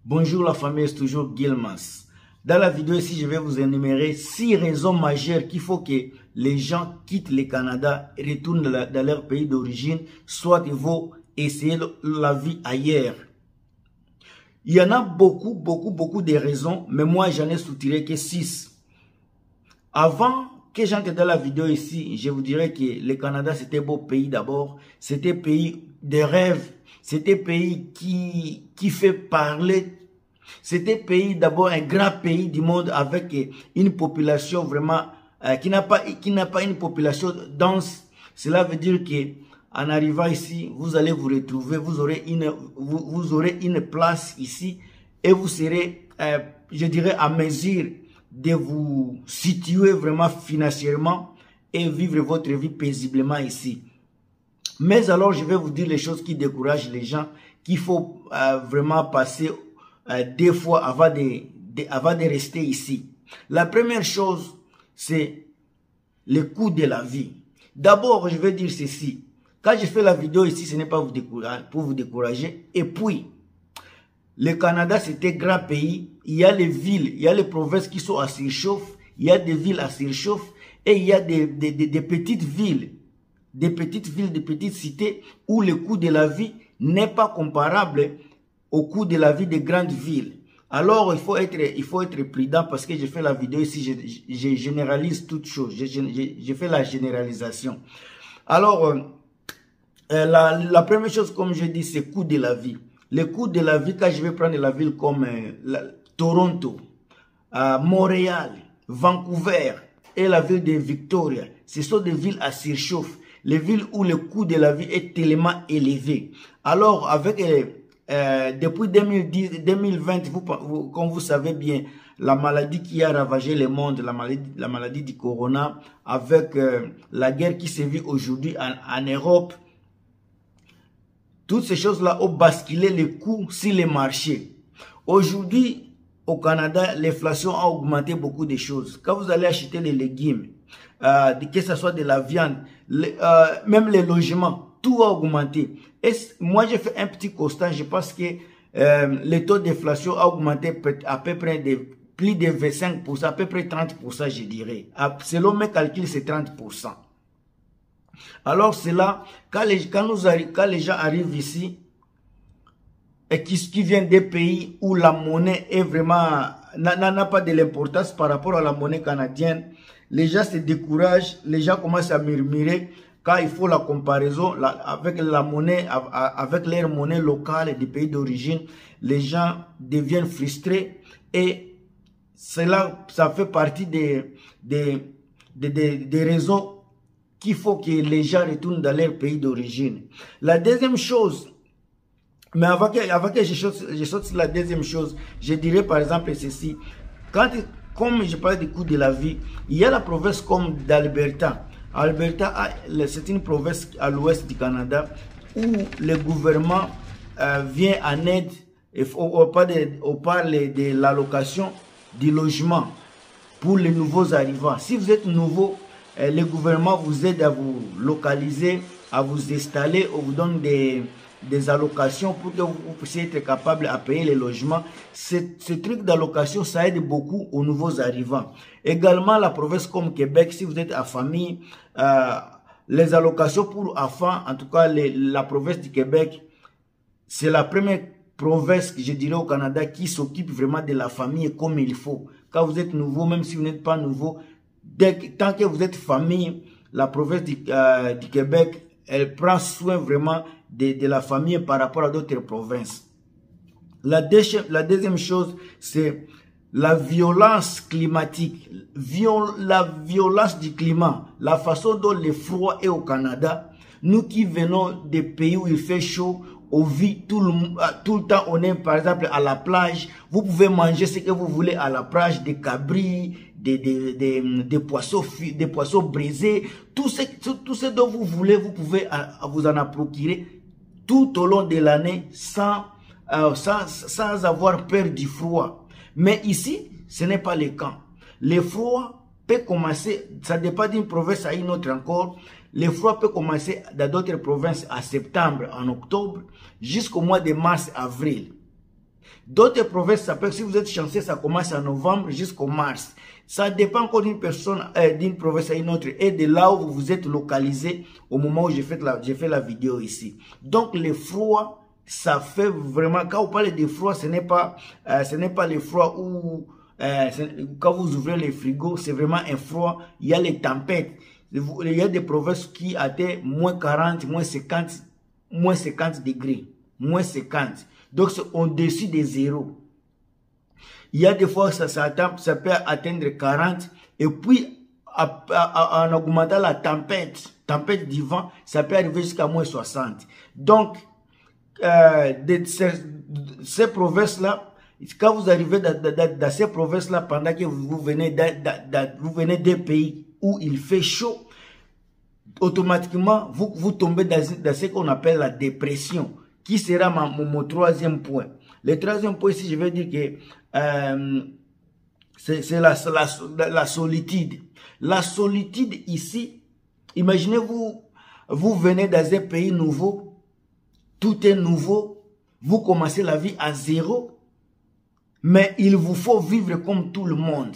Bonjour la famille, c'est toujours Gilmas. Dans la vidéo ici, je vais vous énumérer 6 raisons majeures qu'il faut que les gens quittent le Canada et retournent dans leur pays d'origine, soit ils vont essayer la vie ailleurs. Il y en a beaucoup de raisons, mais moi j'en ai soutiré que 6. Avant que j'entre dans la vidéo ici, je vous dirais que le Canada c'était un beau pays d'abord, c'était un pays de rêve, c'était un pays qui fait parler. C'était un pays d'abord un grand pays du monde avec une population vraiment qui n'a pas une population dense. Cela veut dire que en arrivant ici, vous allez vous retrouver, vous aurez une place ici et vous serez, je dirais, à mesure de vous situer vraiment financièrement et vivre votre vie paisiblement ici. Mais alors, je vais vous dire les choses qui découragent les gens, qu'il faut vraiment passer 2 fois avant de rester ici. La première chose, c'est le coût de la vie. D'abord, je vais dire ceci. Quand je fais la vidéo ici, ce n'est pas pour vous décourager. Et puis, le Canada, c'est un grand pays. Il y a les villes, il y a les provinces qui sont à surchauffe. Il y a des villes à surchauffe. Et il y a des petites villes, des petites cités où le coût de la vie n'est pas comparable au coût de la vie des grandes villes. Alors, il faut être prudent parce que je fais la vidéo ici, je généralise toutes choses. Je fais la généralisation. Alors, la première chose, comme je dis, c'est le coût de la vie. Le coût de la vie, quand je vais prendre la ville comme Toronto, Montréal, Vancouver et la ville de Victoria, ce sont des villes à surchauffe. Les villes où le coût de la vie est tellement élevé. Alors, avec depuis 2020, comme vous savez bien, la maladie qui a ravagé le monde, la maladie du corona, avec la guerre qui se vit aujourd'hui en Europe, toutes ces choses-là ont basculé les coûts sur les marchés. Aujourd'hui, au Canada, l'inflation a augmenté beaucoup de choses. Quand vous allez acheter les légumes, que ce soit de la viande, même les logements, tout a augmenté. Et moi, j'ai fait un petit constat. Je pense que le taux d'inflation a augmenté à peu près de plus de 25%, à peu près 30%, je dirais. Selon mes calculs, c'est 30%. Alors, c'est là, quand les gens arrivent ici, et qui viennent des pays où la monnaie est vraiment, n'a pas de l'importance par rapport à la monnaie canadienne, les gens se découragent, les gens commencent à murmurer. Quand il faut la comparaison avec la monnaie, avec leur monnaie locale des pays d'origine, les gens deviennent frustrés et cela, ça fait partie des raisons qu'il faut que les gens retournent dans leur pays d'origine. La deuxième chose, mais avant que je saute sur la deuxième chose, je dirais par exemple ceci. Comme je parlais du coût de la vie, il y a la province comme d'Alberta. Alberta, c'est une province à l'ouest du Canada où le gouvernement vient en aide. On parle de l'allocation du logement pour les nouveaux arrivants. Si vous êtes nouveau, le gouvernement vous aide à vous localiser, à vous installer, on vous donne des allocations pour que vous puissiez être capable à payer les logements. Ce truc d'allocation, ça aide beaucoup aux nouveaux arrivants. Également, la province comme Québec, si vous êtes à famille, les allocations pour enfants, en tout cas la province du Québec, c'est la première province, je dirais, au Canada qui s'occupe vraiment de la famille comme il faut. Quand vous êtes nouveau, même si vous n'êtes pas nouveau, tant que vous êtes famille, la province du Québec, elle prend soin vraiment de la famille par rapport à d'autres provinces. La deuxième chose, c'est la violence climatique, la violence du climat, la façon dont le froid est au Canada. Nous qui venons des pays où il fait chaud, on vit tout le temps, on est par exemple à la plage, vous pouvez manger ce que vous voulez à la plage, des cabris, des poissons brisés, tout ce dont vous voulez, vous pouvez vous en procurer tout au long de l'année sans avoir peur du froid. Mais ici, ce n'est pas le cas. Le froid peut commencer, ça dépend d'une province à une autre encore. Le froid peut commencer dans d'autres provinces en septembre, en octobre, jusqu'au mois de mars, avril. D'autres provinces, ça peut, si vous êtes chanceux, ça commence en novembre jusqu'au mars. Ça dépend encore d'une personne, d'une province à une autre et de là où vous êtes localisé au moment où j'ai fait la vidéo ici. Donc, le froid, ça fait vraiment, quand vous parlez de froid, ce n'est pas le froid où, quand vous ouvrez les frigos, c'est vraiment un froid, il y a les tempêtes. Il y a des provinces qui atteignent moins 40, moins 50 degrés. Moins 50. Donc, c'est au-dessus des zéros. Il y a des fois, ça peut atteindre 40. Et puis, en augmentant la tempête du vent, ça peut arriver jusqu'à moins 60. Donc, ces provinces-là, quand vous arrivez dans ces provinces-là, pendant que vous venez des pays où il fait chaud, automatiquement, vous tombez dans ce qu'on appelle la dépression, qui sera mon troisième point. Le troisième point ici, je vais dire que c'est la solitude. La solitude ici, imaginez-vous, vous venez dans un pays nouveau, tout est nouveau, vous commencez la vie à zéro, mais il vous faut vivre comme tout le monde.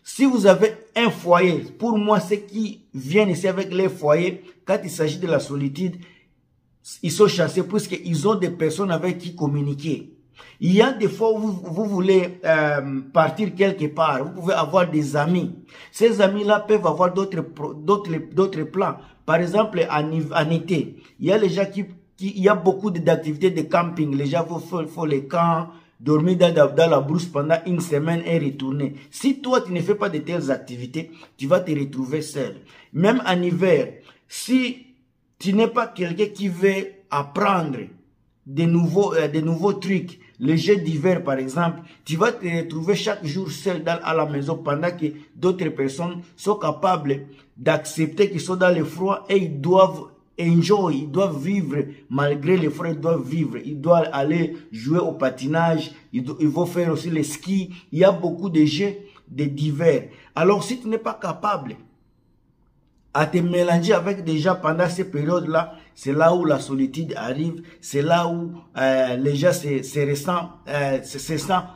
Si vous avez un foyer, pour moi, ceux qui viennent ici avec les foyers, quand il s'agit de la solitude, ils sont chanceux puisqu'ils ont des personnes avec qui communiquer. Il y a des fois où vous voulez partir quelque part, vous pouvez avoir des amis. Ces amis-là peuvent avoir d'autres plans. Par exemple, en été, il y a les gens il y a beaucoup d'activités de camping. Les gens font les camps, dormir dans la brousse pendant une semaine et retourner. Si toi, tu ne fais pas de telles activités, tu vas te retrouver seul. Même en hiver, si tu n'es pas quelqu'un qui veut apprendre de nouveaux trucs, les jeux d'hiver par exemple, tu vas te retrouver chaque jour seul à la maison pendant que d'autres personnes sont capables d'accepter qu'ils sont dans le froid et ils doivent enjoy, ils doivent vivre malgré le froid, ils doivent aller jouer au patinage, ils vont faire aussi le ski. Il y a beaucoup de jeux d'hiver. Alors si tu n'es pas capable à te mélanger avec des gens pendant ces périodes-là, c'est là où la solitude arrive, c'est là où les gens se sentent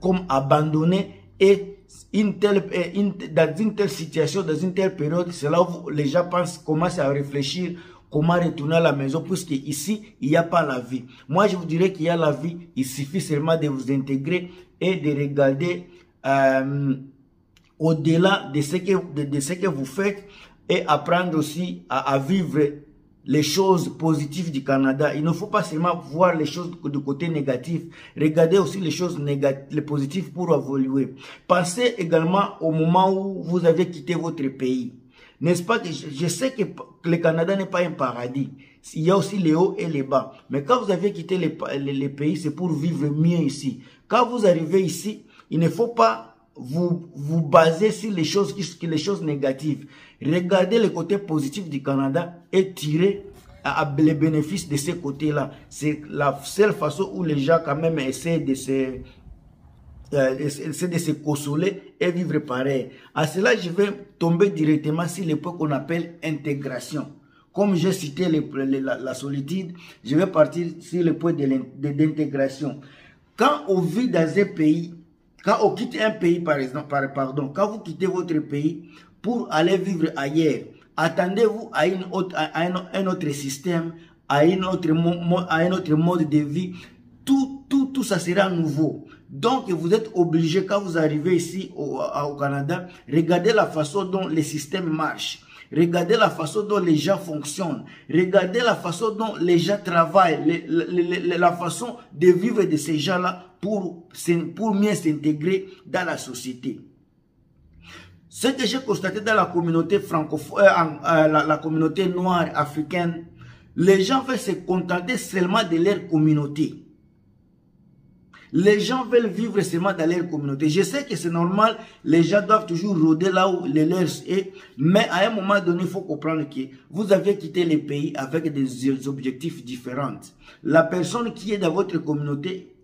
comme abandonnés et dans une telle situation, dans une telle période, c'est là où les gens commencent à réfléchir comment retourner à la maison, puisque ici, il n'y a pas la vie. Moi, je vous dirais qu'il y a la vie, il suffit seulement de vous intégrer et de regarder au-delà de ce que vous faites et apprendre aussi à vivre les choses positives du Canada. Il ne faut pas seulement voir les choses du côté négatif. Regardez aussi les choses les positives pour évoluer. Pensez également au moment où vous avez quitté votre pays. N'est-ce pas que je sais que le Canada n'est pas un paradis. Il y a aussi les hauts et les bas. Mais quand vous avez quitté les pays, c'est pour vivre mieux ici. Quand vous arrivez ici, il ne faut pas vous baser sur les choses négatives. Regardez le côté positif du Canada et tirez les bénéfices de ces côtés-là. C'est la seule façon où les gens quand même essaient de se consoler et vivre pareil. À cela, je vais tomber directement sur le point qu'on appelle intégration. Comme j'ai cité la solitude, je vais partir sur le point de l'intégration. Quand on vit dans un pays, quand on quitte un pays, par exemple, quand vous quittez votre pays pour aller vivre ailleurs, attendez-vous à un autre système, à un autre mode de vie. Tout ça sera nouveau. Donc, vous êtes obligé, quand vous arrivez ici au Canada, regardez la façon dont le système marche. Regardez la façon dont les gens fonctionnent. Regardez la façon dont les gens travaillent. La façon de vivre de ces gens-là pour mieux s'intégrer dans la société. Ce que j'ai constaté dans la communauté francophone, la communauté noire africaine, les gens veulent se contenter seulement de leur communauté. Les gens veulent vivre seulement dans leur communauté. Je sais que c'est normal, les gens doivent toujours rôder là où les leurs est, mais à un moment donné, il faut comprendre que vous avez quitté les pays avec des objectifs différents. La personne qui est dans votre communauté,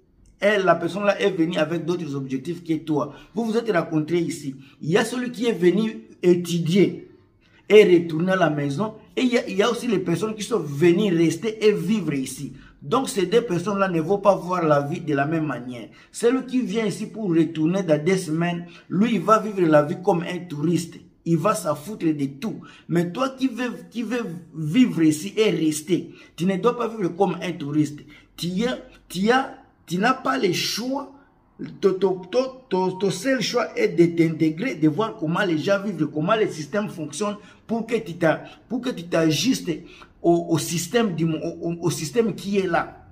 la personne là est venue avec d'autres objectifs que toi. Vous vous êtes rencontrés ici. Il y a celui qui est venu étudier et retourner à la maison. Et il y a aussi les personnes qui sont venues rester et vivre ici. Donc ces deux personnes-là ne vont pas voir la vie de la même manière. Celui qui vient ici pour retourner dans 2 semaines, lui, il va vivre la vie comme un touriste. Il va s'en foutre de tout. Mais toi qui veux vivre ici et rester, tu ne dois pas vivre comme un touriste. Tu n'as pas le choix. Ton seul choix est de t'intégrer, de voir comment les gens vivent, comment le système fonctionne pour que tu t'ajustes au système qui est là.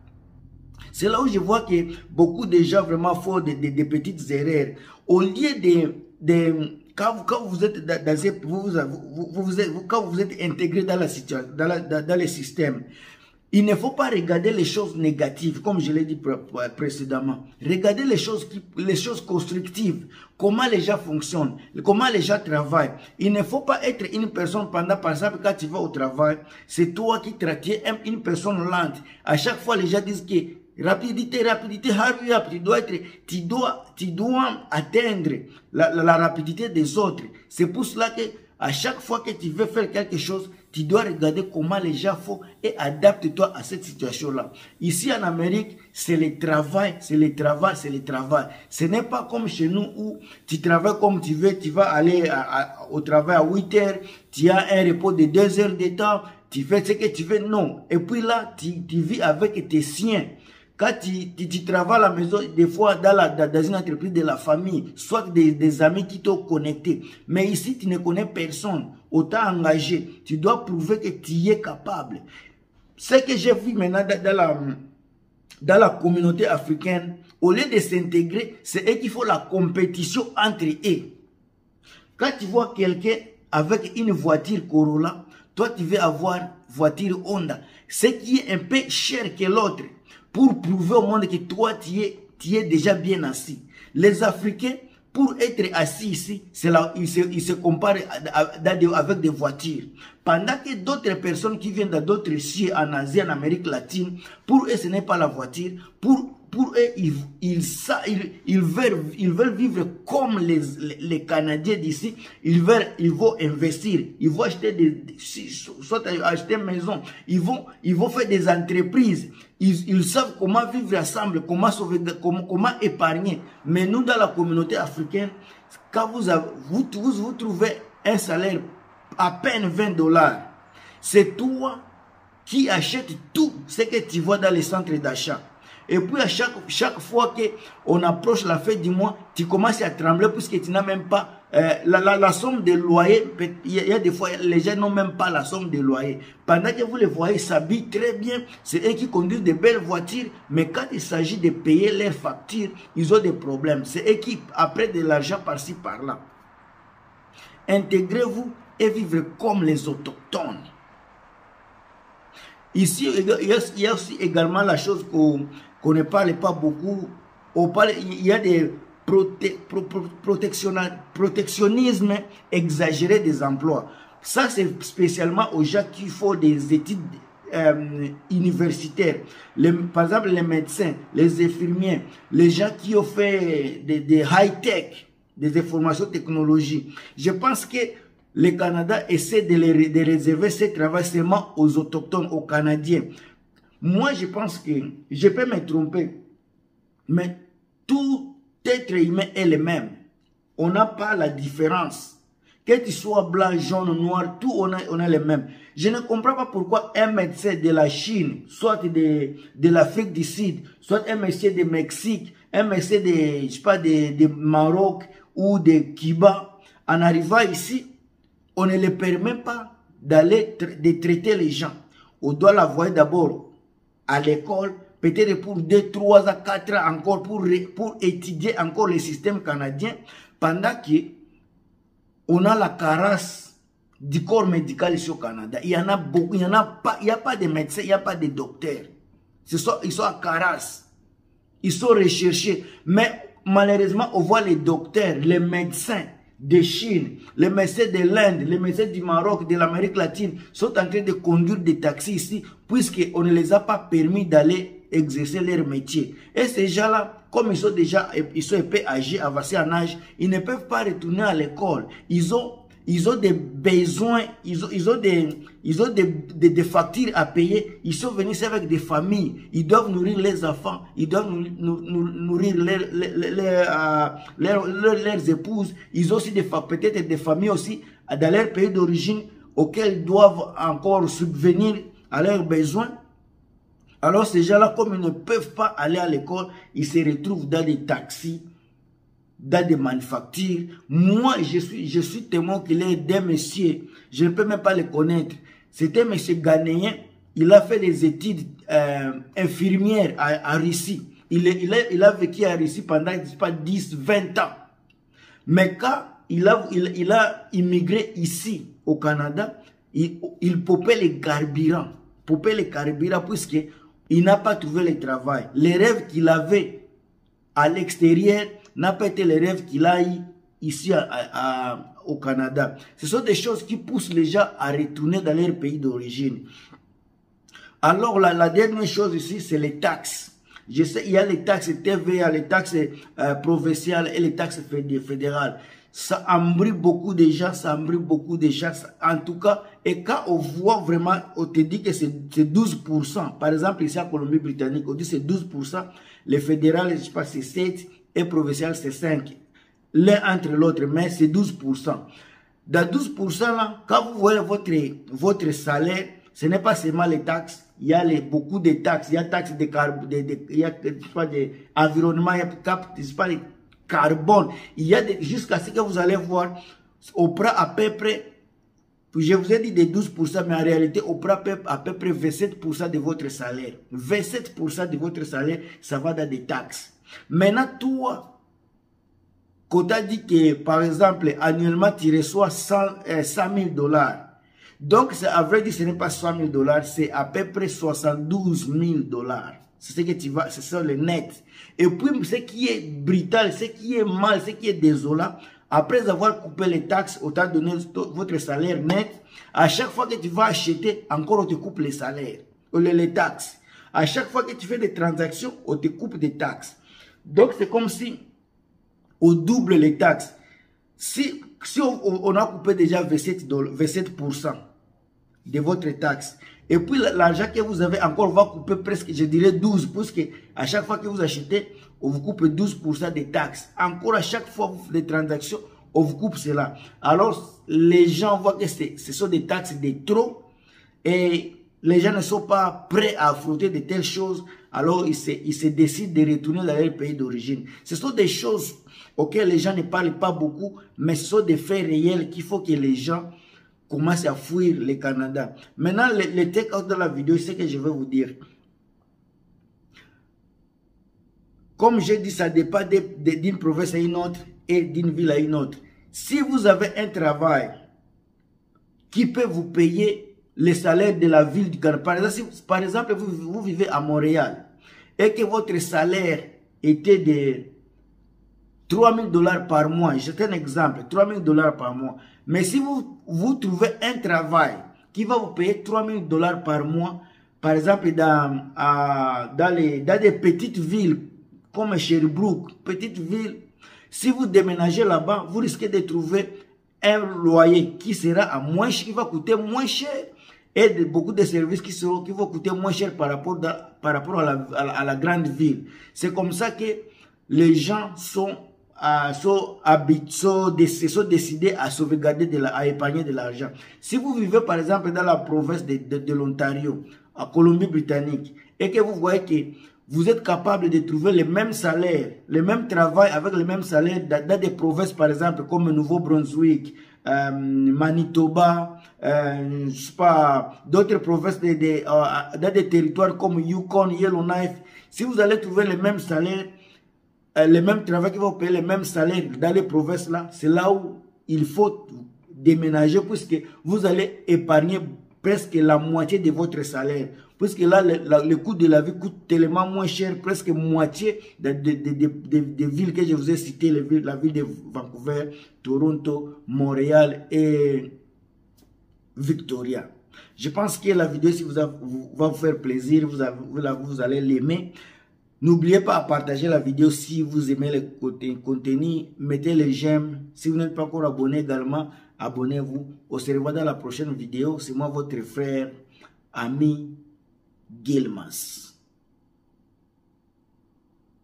C'est là où je vois que beaucoup de gens vraiment font des petites erreurs. Au lieu quand vous êtes quand vous êtes intégré dans la situation, dans le système, il ne faut pas regarder les choses négatives, comme je l'ai dit précédemment. Regardez les choses constructives. Comment les gens fonctionnent, comment les gens travaillent. Il ne faut pas être une personne par exemple, quand tu vas au travail, c'est toi qui traites une personne lente. À chaque fois, les gens disent que rapidité, hurry up, tu dois atteindre la rapidité des autres. C'est pour cela que à chaque fois que tu veux faire quelque chose, tu dois regarder comment les gens font et adapte-toi à cette situation-là. Ici en Amérique, c'est le travail, c'est le travail, c'est le travail. Ce n'est pas comme chez nous où tu travailles comme tu veux, tu vas aller au travail à 8 heures, tu as un repos de 2 heures de temps, tu fais ce que tu veux, non. Et puis là, tu vis avec tes siens. Quand tu travailles à la maison, des fois dans une entreprise de la famille, soit des amis qui t'ont connecté. Mais ici, tu ne connais personne. Autant engagé, tu dois prouver que tu y es capable. Ce que j'ai vu maintenant dans la communauté africaine, au lieu de s'intégrer, c'est eux qui font la compétition entre eux. Quand tu vois quelqu'un avec une voiture Corolla, toi tu veux avoir voiture Honda, ce qui est un peu cher que l'autre, pour prouver au monde que toi, tu es déjà bien assis. Les Africains, pour être assis ici, ils se comparent avec des voitures. Pendant que d'autres personnes qui viennent d'autres cieux en Asie, en Amérique latine, pour eux, ce n'est pas la voiture. Pour eux, ils veulent vivre comme les Canadiens d'ici. Ils vont investir. Ils vont acheter soit acheter une maison. Ils vont faire des entreprises. Ils savent comment vivre ensemble, comment sauver, comment épargner. Mais nous, dans la communauté africaine, quand vous trouvez un salaire à peine $20, c'est toi qui achètes tout ce que tu vois dans les centres d'achat. Et puis à chaque fois qu'on approche la fin du mois, tu commences à trembler puisque tu n'as même pas la somme de loyer. Il y a des fois, les gens n'ont même pas la somme de loyer. Pendant que vous les voyez s'habillent très bien, c'est eux qui conduisent de belles voitures, mais quand il s'agit de payer leurs factures, ils ont des problèmes. C'est eux qui prennent de l'argent par-ci, par-là. Intégrez-vous et vivez comme les autochtones. Ici, il y a aussi également la chose qu'on ne parle pas beaucoup. Il y a des protectionnisme exagéré des emplois. Ça, c'est spécialement aux gens qui font des études universitaires. Par exemple, les médecins, les infirmiers, les gens qui ont fait des high-tech, des informations technologiques. Je pense que le Canada essaie de réserver ce travail seulement aux autochtones, aux Canadiens. Moi, je pense que, je peux me tromper, mais tout être humain est le même. On n'a pas la différence. Que tu sois blanc, jaune, noir, tout on a le même. Je ne comprends pas pourquoi un médecin de la Chine, soit de l'Afrique du Sud, soit un médecin du Mexique, un médecin de Maroc ou de Cuba, en arrivant ici, on ne les permet pas de traiter les gens. On doit l'envoyer d'abord à l'école, peut-être pour 2, 3 à 4 ans encore, pour étudier encore le système canadien, pendant que on a la carence du corps médical ici au Canada. Il y en a beaucoup, il n'y a pas de médecins, il n'y a pas de docteurs. Ils sont à carence. Ils sont recherchés. Mais malheureusement, on voit les docteurs, les médecins de Chine, les médecins de l'Inde, les médecins du Maroc, de l'Amérique latine sont en train de conduire des taxis ici puisqu'on ne les a pas permis d'aller exercer leur métier. Et ces gens-là, comme ils sont un peu âgés, avancés en âge, ils ne peuvent pas retourner à l'école. Ils ont ils ont des besoins, ils ont des factures à payer. Ils sont venus ici avec des familles. Ils doivent nourrir les enfants. Ils doivent nourrir leurs épouses. Ils ont aussi peut-être des familles aussi dans leur pays d'origine auxquels ils doivent encore subvenir à leurs besoins. Alors ces gens-là, comme ils ne peuvent pas aller à l'école, ils se retrouvent dans des taxis, dans des manufactures. Moi, je suis témoin qu'il est des messieurs, je ne peux même pas les connaître. C'était un monsieur ghanéen, il a fait des études infirmières à Russie. Il a vécu à Russie pendant, je sais pas, 10, 20 ans. Mais quand il a immigré ici, au Canada, il popait les carburants. Puisqu'il n'a pas trouvé le travail. Les rêves qu'il avait à l'extérieur n'a pas été les rêves qu'il a eu ici au Canada. Ce sont des choses qui poussent les gens à retourner dans leur pays d'origine. Alors la dernière chose ici, c'est les taxes. Je sais, il y a les taxes TVA, les taxes provinciales et les taxes fédérales. Ça embrouille beaucoup de gens, en tout cas. Et quand on voit vraiment, on te dit que c'est 12%. Par exemple, ici en Colombie-Britannique, on dit c'est 12%. Les fédérales, je sais pas, c'est 7 et provinciales, c'est 5. L'un entre l'autre, mais c'est 12%. Dans 12% là, quand vous voyez votre salaire, ce n'est pas seulement les taxes. Il y a beaucoup de taxes. Il y a taxes de environnement, il y a les carbone. Il y a jusqu'à ce que vous allez voir, on prend à peu près, je vous ai dit de 12%, mais en réalité, on prend à peu près 27% de votre salaire. 27% de votre salaire, ça va dans des taxes. Maintenant, toi, quand tu as dit que, par exemple, annuellement, tu reçois 100 000 $. Donc, à vrai dire, ce n'est pas 100 000 $, c'est à peu près 72 000 $. C'est ce que tu vas, c'est ça le net. Et puis, ce qui est brutal, ce qui est mal, ce qui est désolant, après avoir coupé les taxes, autant donné votre salaire net, à chaque fois que tu vas acheter, encore on te coupe les salaires, les taxes. À chaque fois que tu fais des transactions, on te coupe des taxes. Donc, c'est comme si on double les taxes. Si on a coupé déjà 27% de votre taxe, et puis l'argent que vous avez encore va couper presque, je dirais 12, puisque à chaque fois que vous achetez, on vous coupe 12% des taxes. Encore à chaque fois que vous faites des transactions, on vous coupe cela. Alors les gens voient que ce sont des taxes de trop et les gens ne sont pas prêts à affronter de telles choses. Alors ils se décident de retourner dans leur pays d'origine. Ce sont des choses auxquelles les gens ne parlent pas beaucoup, mais ce sont des faits réels qu'il faut que les gens commencent à fuir le Canada. Maintenant, le take-out de la vidéo, c'est ce que je vais vous dire. Comme j'ai dit, ça dépend d'une province à une autre et d'une ville à une autre. Si vous avez un travail qui peut vous payer le salaire de la ville du Canada, par exemple, vous vivez à Montréal et que votre salaire était de 3 000 $ par mois, c'est un exemple, 3 000 $ par mois. Mais si vous trouvez un travail qui va vous payer 3 000 $ par mois, par exemple dans des petites villes comme Sherbrooke, petite ville, si vous déménagez là-bas, vous risquez de trouver un loyer qui sera qui va coûter moins cher et beaucoup de services qui vont coûter moins cher par rapport à la grande ville. C'est comme ça que les gens sont décidés à sauvegarder, à épargner de l'argent. Si vous vivez par exemple dans la province de l'Ontario, à Colombie-Britannique, et que vous voyez que vous êtes capable de trouver le même salaire, le même travail avec le même salaire dans des provinces par exemple comme Nouveau-Brunswick, Manitoba, je sais pas, d'autres provinces dans des territoires comme Yukon, Yellowknife, si vous allez trouver le même salaire, le même travail qui va vous payer le même salaire dans les provinces là, c'est là où il faut déménager puisque vous allez épargner presque la moitié de votre salaire. Puisque là, le coût de la vie coûte tellement moins cher, presque moitié des villes que je vous ai citées, la ville de Vancouver, Toronto, Montréal et Victoria. Je pense que la vidéo ici va vous faire plaisir, vous allez l'aimer. N'oubliez pas de partager la vidéo si vous aimez le contenu, mettez les j'aime. Si vous n'êtes pas encore abonné également, abonnez-vous. On se revoit dans la prochaine vidéo. C'est moi votre frère, ami Gilmas.